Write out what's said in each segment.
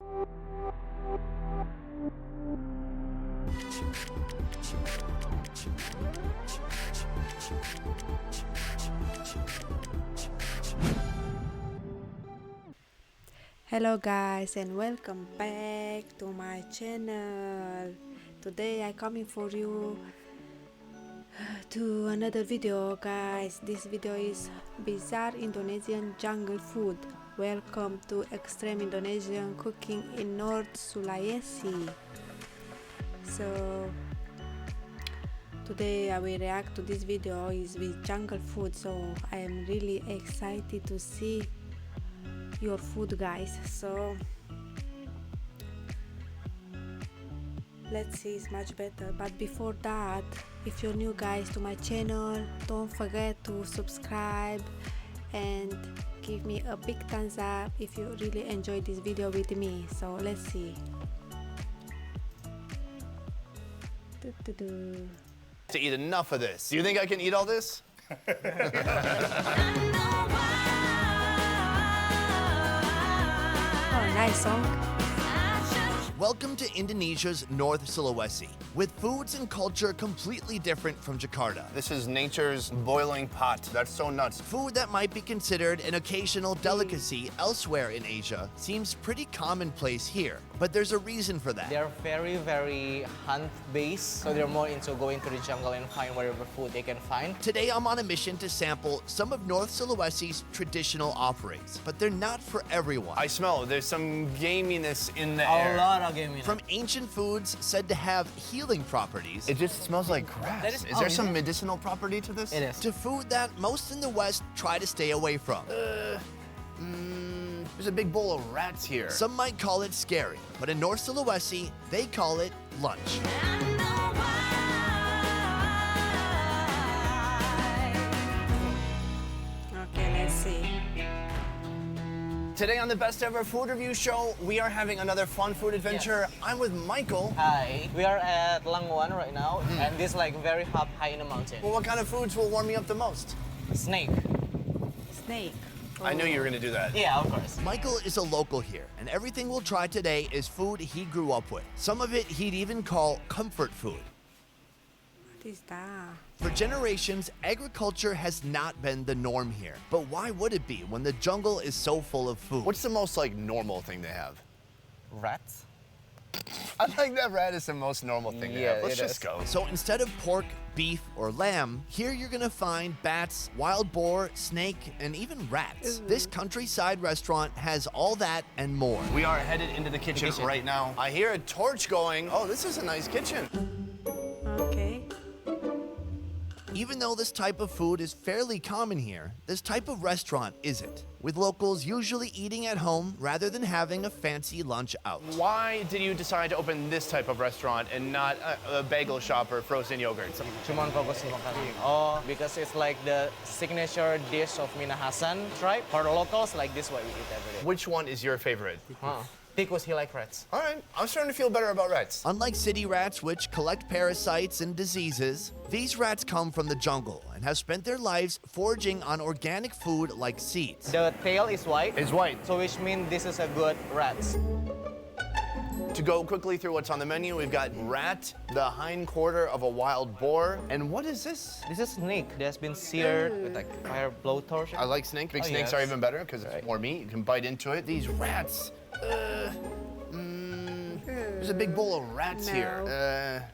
Hello guys and welcome back to my channel. Today I coming for you to another video, guys. This video is bizarre Indonesian jungle food. Welcome to extreme Indonesian cooking in North Sulawesi. So today I will react to this video is with jungle food, so I am really excited to see your food, guys. So let's see, it's much better. But before that, if you're new, guys, to my channel, don't forget to subscribe and give me a big thumbs up if you really enjoyed this video with me. So let's see. To eat enough of this. Do you think I can eat all this? Oh, nice song. Welcome to Indonesia's North Sulawesi, with foods and culture completely different from Jakarta. This is nature's boiling pot. That's so nuts. Food that might be considered an occasional delicacy elsewhere in Asia seems pretty commonplace here, but there's a reason for that. They're very hunt-based, so they're more into going to the jungle and find whatever food they can find. Today I'm on a mission to sample some of North Sulawesi's traditional offerings, but they're not for everyone. I smell there's some gaminess in the air. A lot of gaming. From ancient foods said to have healing properties. It just smells like grass. Is there is some it? medicinal property to this? It is. To food that most in the West try to stay away from. There's a big bowl of rats here. Some might call it scary, but in North Sulawesi, they call it lunch. Okay, let's see. Today on the Best Ever Food Review Show, we are having another fun food adventure. Yes. I'm with Michael. Hi. We are at Langwan right now, and this like very high in the mountain. Well, what kind of foods will warm me up the most? Snake. Snake. I knew you were gonna do that. Yeah, of course. Michael is a local here, and everything we'll try today is food he grew up with. Some of it he'd even call comfort food. What is that? For generations, agriculture has not been the norm here. But why would it be when the jungle is so full of food? What's the most normal thing they have? Rats. I think that rat is the most normal thing they have. Let's just go. So instead of pork, beef, or lamb, here you're gonna find bats, wild boar, snake, and even rats. This countryside restaurant has all that and more. We are headed into the kitchen right now. I hear a torch going. Oh, this is a nice kitchen. Okay. Even though this type of food is fairly common here, this type of restaurant isn't, with locals usually eating at home rather than having a fancy lunch out. Why did you decide to open this type of restaurant and not a bagel shop or frozen yogurt? Cuman fokus di makan. Oh, because it's like the signature dish of Minahasan tribe. For the locals, like this what we eat every day. Which one is your favorite? Because he like rats. All right, I'm starting to feel better about rats. Unlike city rats, which collect parasites and diseases, these rats come from the jungle and have spent their lives foraging on organic food like seeds. The tail is white. It's white. So which means this is a good rats. To go quickly through what's on the menu, we've got rat, the hind quarter of a wild boar, and what is this? This is snake that has been seared with like fire blowtorch. I like snake. Big snakes yes. are even better because it's more meat. You can bite into it. These rats. There's a big bowl of rats here.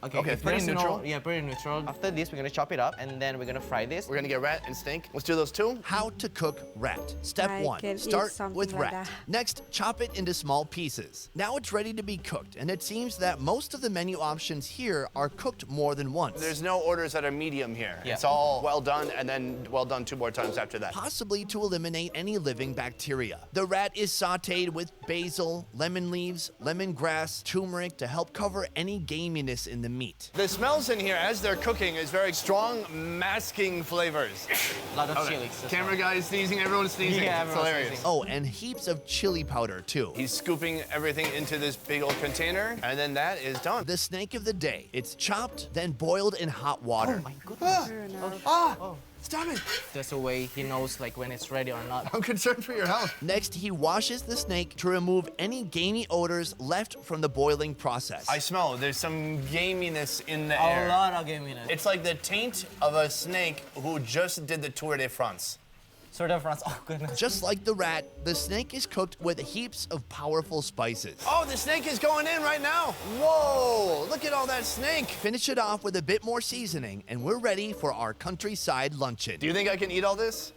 Okay, if pretty there's neutral. Yeah, pretty neutral. After this, we're gonna chop it up and then we're gonna fry this. We're gonna get rat and snake. Let's do those two. How to cook rat. Step I 1, can eat start something with like rat. that. Next, chop it into small pieces. Now it's ready to be cooked, and it seems that most of the menu options here are cooked more than once. There's no orders that are medium here. Yeah. It's all well done and then well done 2 more times after that. Possibly to eliminate any living bacteria. The rat is sauteed with basil, lemon leaves, lemongrass, turmeric to help cover any gaminess in the meat. The smells in here as they're cooking is very strong, masking flavors. A lot of chilies. Camera guy is sneezing, everyone's sneezing. Yeah, it's everyone's hilarious. sneezing. Oh, and heaps of chili powder too. He's scooping everything into this big old container, and then that is done. The snake of the day. It's chopped, then boiled in hot water. Oh my goodness. Fair enough. Stop it. That's the way he knows like when it's ready or not. I'm concerned for your health. Next, he washes the snake to remove any gamey odors left from the boiling process. I smell there's some gaminess in the air. A lot of gaminess. It's like the taint of a snake who just did the Tour de France. Tour de France, oh goodness. Just like the rat, the snake is cooked with heaps of powerful spices. Oh, the snake is going in right now. Whoa, look at all that snake. Finish it off with a bit more seasoning, and we're ready for our countryside luncheon. Do you think I can eat all this?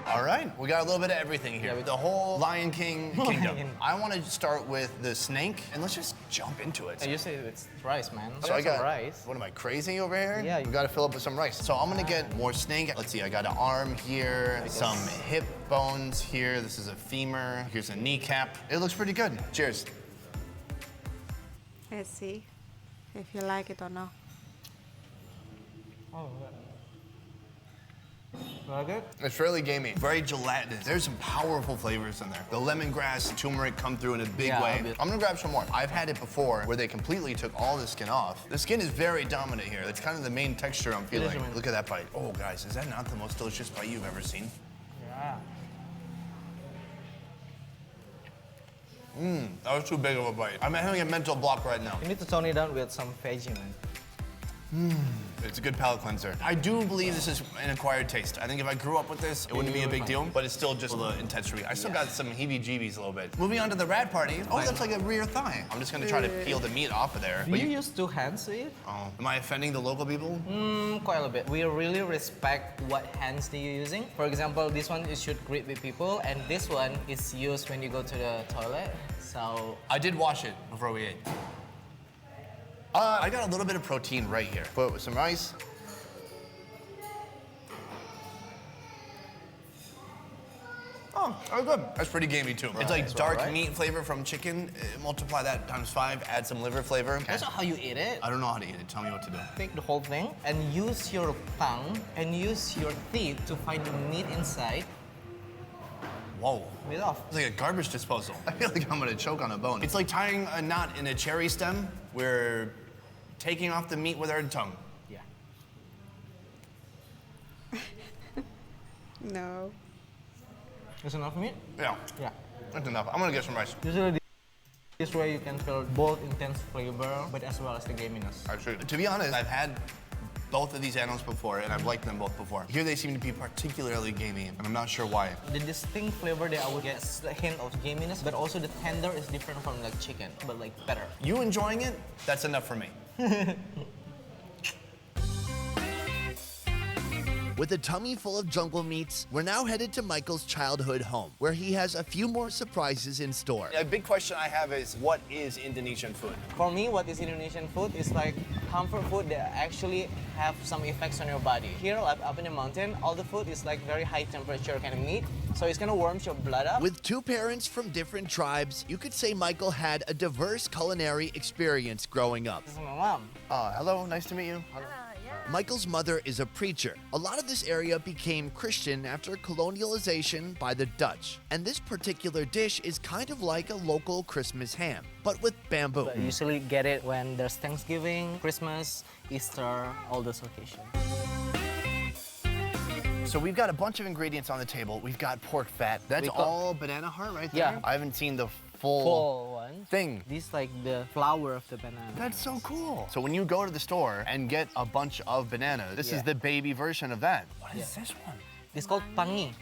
All right, we got a little bit of everything here. The whole Lion King kingdom. I want to start with the snake, and let's just jump into it. You say it's rice, man. So I got rice. What am I, crazy over here? Yeah. We got to fill up with some rice. So I'm gonna get more snake. Let's see, I got an arm here, some hip bones here. This is a femur. Here's a kneecap. It looks pretty good. Cheers. Let's see if you like it or not. Oh, like it? It's fairly gamey, very gelatinous. There's some powerful flavors in there. The lemongrass, turmeric come through in a big way. I'm gonna grab some more. I've had it before where they completely took all the skin off. The skin is very dominant here. That's kind of the main texture I'm feeling. Look at that bite. Oh, guys, is that not the most delicious bite you've ever seen? Yeah. That was too big of a bite. I'm having a mental block right now. You need to tone it down with some veggie, man. It's a good palate cleanser. I do believe this is an acquired taste. I think if I grew up with this, it wouldn't be a big deal, but it's still just a little intense for me. I still got some heebie-jeebies a little bit. Moving on to the rat party. Oh, that's like a rear thigh. I'm just gonna try to peel the meat off of there. Do you use 2 hands to eat? Oh, am I offending the local people? Quite a little bit. We really respect what hands that you're using. For example, this one is should greet with people, and this one is used when you go to the toilet. So I did wash it before we ate. I got a little bit of protein right here. Put it with some rice. Oh, that's good. That's pretty gamey too. It's like dark meat flavor from chicken. Multiply that times 5, add some liver flavor. that's not how you eat it. I don't know how to eat it. Tell me what to do. Take the whole thing and use your tongue and use your teeth to find the meat inside. Whoa. Meat off. It's like a garbage disposal. I feel like I'm gonna choke on a bone. It's like tying a knot in a cherry stem. We're taking off the meat with our tongue. Yeah. No. Is enough meat? Yeah. Yeah. That's enough. I'm gonna get some rice. Usually this way you can feel both intense flavor, but as well as the gaminess. Actually, to be honest, I've had both of these animals before, and I've liked them both before. Here they seem to be particularly gamey, and I'm not sure why. The distinct flavor that I would get is a hint of gaminess, but also the tender is different from like chicken, but like better. You enjoying it? That's enough for me. With a tummy full of jungle meats, we're now headed to Michael's childhood home, where he has a few more surprises in store. A big question I have is, what is Indonesian food? For me, what is Indonesian food is like comfort food that actually have some effects on your body. Here, up in the mountain, all the food is like very high temperature kind of meat, so it's gonna warm your blood up. With 2 parents from different tribes, you could say Michael had a diverse culinary experience growing up. This is my mom. Hello, nice to meet you. Michael's mother is a preacher. A lot of this area became Christian after colonialization by the Dutch. And this particular dish is kind of like a local Christmas ham, but with bamboo. I usually get it when there's Thanksgiving, Christmas, Easter, all those occasions. So we've got a bunch of ingredients on the table. We've got pork fat. That's all banana heart right there? Yeah. I haven't seen the full one thing. This is like the flower of the banana. That's so cool. So when you go to the store and get a bunch of bananas, this is the baby version of that. What is this one? It's called pangi.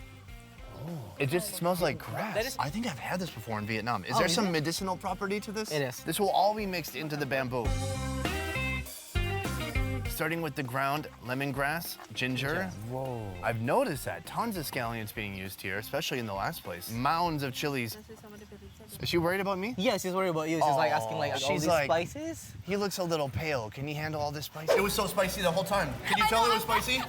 It just smells like grass. I think I've had this before in Vietnam. Is there some medicinal property to this? It is. This will all be mixed into the bamboo. Starting with the ground lemongrass, ginger. Whoa. I've noticed that. Tons of scallions being used here, especially in the last place. Mounds of chilies. Is she worried about me? Yeah, she's worried about you. She's like asking like all she's these like, spices. He looks a little pale. Can he handle all this spice? It was so spicy the whole time. Can you tell it was spicy?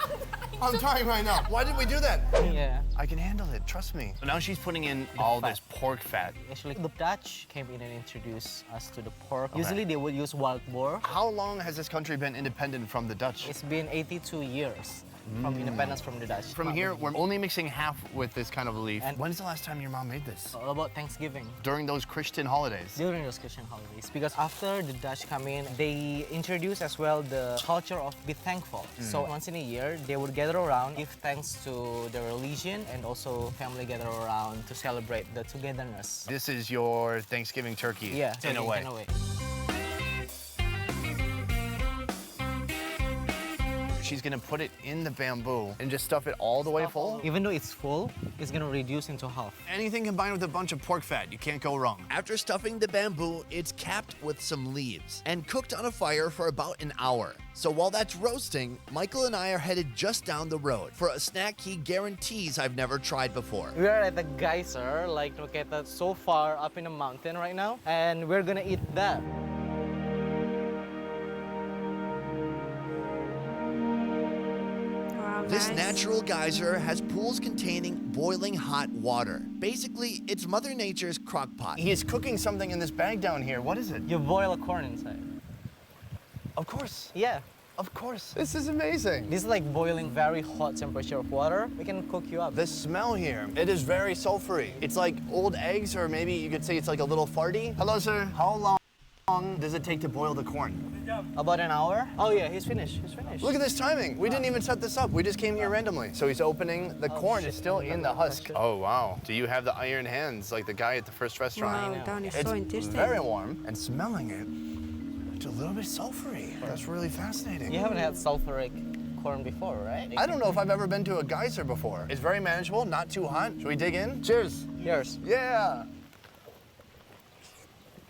I'm dying right now. Why did we do that? Yeah. I can handle it, trust me. So now she's putting in all this pork fat. Actually, the Dutch came in and introduced us to the pork. Usually they would use wild boar. How long has this country been independent from the Dutch? It's been 82 years. from independence from the Dutch. From here, we're only mixing half with this kind of leaf. And when's the last time your mom made this? all about Thanksgiving. During those Christian holidays. During those Christian holidays, because after the Dutch come in, they introduce as well the culture of be thankful. So once in a year, they would gather around, give thanks to their religion, and also family gather around to celebrate the togetherness. This is your Thanksgiving turkey, Yeah, in a way. In a way. She's gonna put it in the bamboo and just stuff it all the way full? Even though it's full, it's gonna reduce into half. Anything combined with a bunch of pork fat, you can't go wrong. After stuffing the bamboo, it's capped with some leaves and cooked on a fire for about an hour. So while that's roasting, Michael and I are headed just down the road for a snack he guarantees I've never tried before. We are at the geyser, like located so far up in the mountain right now, and we're gonna eat that. This Nice. natural geyser has pools containing boiling hot water. Basically, it's Mother Nature's crock pot. He is cooking something in this bag down here. What is it? You boil a corn inside. Of course. Yeah. Of course. This is amazing. This is like boiling very hot temperature of water. We can cook you up. The smell here, it is very sulfury. It's like old eggs, or maybe you could say it's like a little farty. Hello, sir. How long does it take to boil the corn? About an hour. Oh yeah, he's finished. He's finished. Look at this timing. We didn't even set this up. We just came here randomly. So he's opening. The corn is still in the husk. Oh, wow. Do you have the iron hands like the guy at the first restaurant? Wow, that is It's so interesting. very warm. And smelling it, it's a little bit sulfury. That's really fascinating. You haven't had sulfuric corn before, right? I don't know if I've ever been to a geyser before. It's very manageable, not too hot. Should we dig in? Cheers. Yours. Yeah.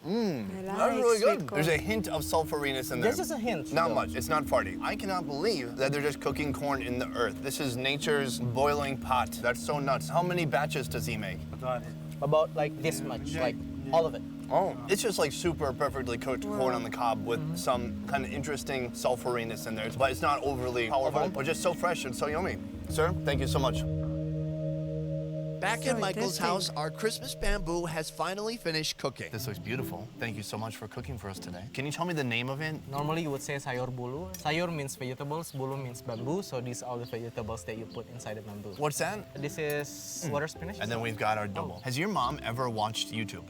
I That's like really sweet good. corn. There's a hint of sulfuriness in there. This is a hint. Not though. much. It's not farty. I cannot believe that they're just cooking corn in the earth. This is nature's boiling pot. That's so nuts. How many batches does he make? About like this much, like all of it. Oh, it's just like super perfectly cooked corn on the cob with some kind of interesting sulfuriness in there. But it's not overly powerful, but just so fresh and so yummy. Sir, thank you so much. Back So at Michael's interesting. house, our Christmas bamboo has finally finished cooking. This looks beautiful. Thank you so much for cooking for us today. Can you tell me the name of it? Normally you would say sayur bulu. Sayur means vegetables, bulu means bamboo. So these are the vegetables that you put inside the bamboo. What's that? This is water spinach. And then we've got our double. Has your mom ever watched YouTube?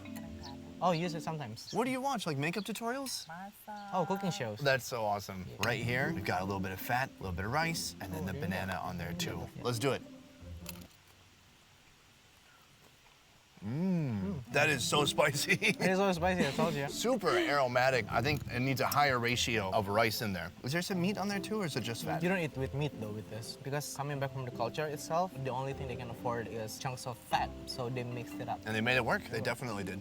Oh, use it sometimes. What do you watch, like makeup tutorials? Oh, cooking shows. That's so awesome. Right here, we've got a little bit of fat, a little bit of rice, and then the banana on there too. Let's do it. That is so spicy. It is so spicy, I told you. Super aromatic. I think it needs a higher ratio of rice in there. Is there some meat on there too, or is it just fat? You don't eat with meat though with this, because coming back from the culture itself, the only thing they can afford is chunks of fat, so they mixed it up. And they made it work. They definitely did.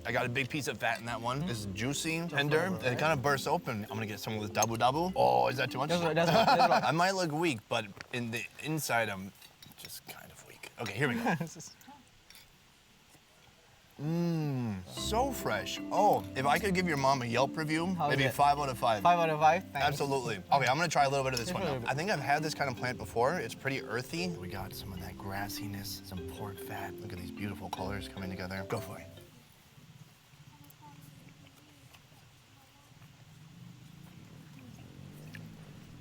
I got a big piece of fat in that one. It's juicy, tender, and it kind of bursts open. I'm gonna get some of this dabu dabu. Oh, is that too much? That's right. I might look weak, but in the inside, I'm just kind of weak. Okay, here we go. So fresh. Oh, if I could give your mom a Yelp review, How is maybe it? 5 out of 5. 5 out of 5. Thanks. Absolutely. Okay, I'm gonna try a little bit of this one now. Definitely. I think I've had this kind of plant before. It's pretty earthy. We got some of that grassiness, some pork fat. Look at these beautiful colors coming together. Go for it.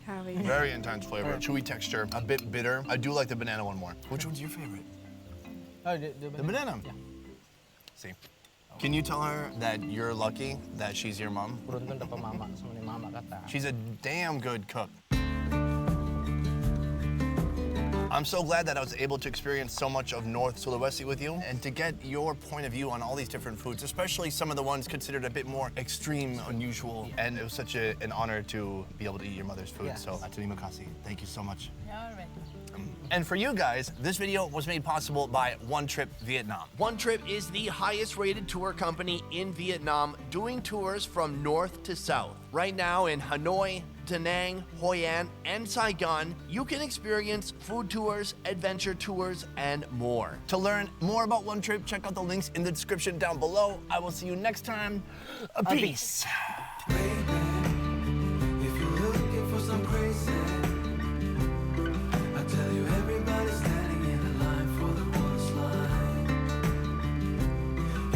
How is Very intense flavor, chewy texture, a bit bitter. I do like the banana one more. Which one's your favorite? Oh, The banana. Yeah. See. Can you tell her that you're lucky that she's your mom? Beruntung dapat mama, sama ni mama kata. She's a damn good cook. I'm so glad that I was able to experience so much of North Sulawesi with you and to get your point of view on all these different foods, especially some of the ones considered a bit more extreme, unusual. And it was such an honor to be able to eat your mother's food. Yes. So, terima kasih. Thank you so much. And for you guys, this video was made possible by One Trip Vietnam. One Trip is the highest rated tour company in Vietnam, doing tours from north to south. Right now in Hanoi, Da Nang, Hoi An, and Saigon, you can experience food tours, adventure tours, and more. To learn more about One Trip, check out the links in the description down below. I will see you next time. Peace. If you're looking for some crazy, I tell you everybody's standing in a line for the water slide.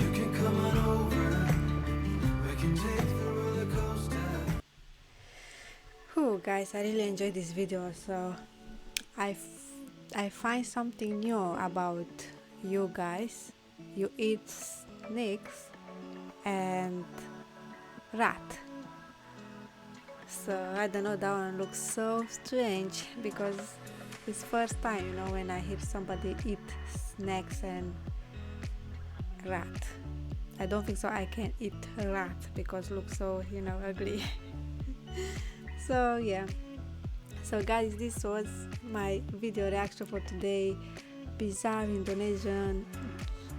You can come on over, we can take the roller coaster. Whew, guys, I really enjoyed this video. So I find something new about you guys. You eat snakes and rat. So I don't know, that one looks so strange because it's first time, you know, when I hear somebody eat snakes and rat. I don't think so I can eat rat because it looks so, you know, ugly. So yeah, so guys, this was my video reaction for today. Bizarre Indonesian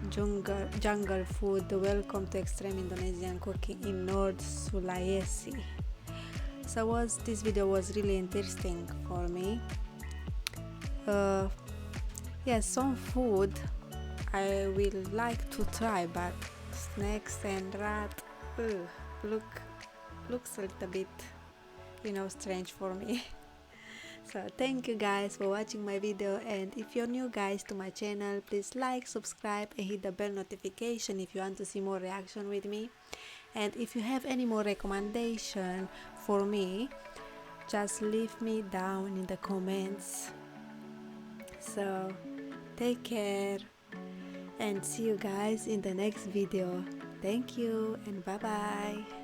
jungle food. Welcome to extreme Indonesian cooking in North Sulawesi. So this video was really interesting for me. Yes, some food I will like to try, but snakes and rat, looks a little bit, you know, strange for me. So thank you guys for watching my video, and if you're new guys to my channel, please like, subscribe and hit the bell notification if you want to see more reaction with me. And if you have any more recommendation for me, just leave me down in the comments. So take care and see you guys in the next video. Thank you and bye bye.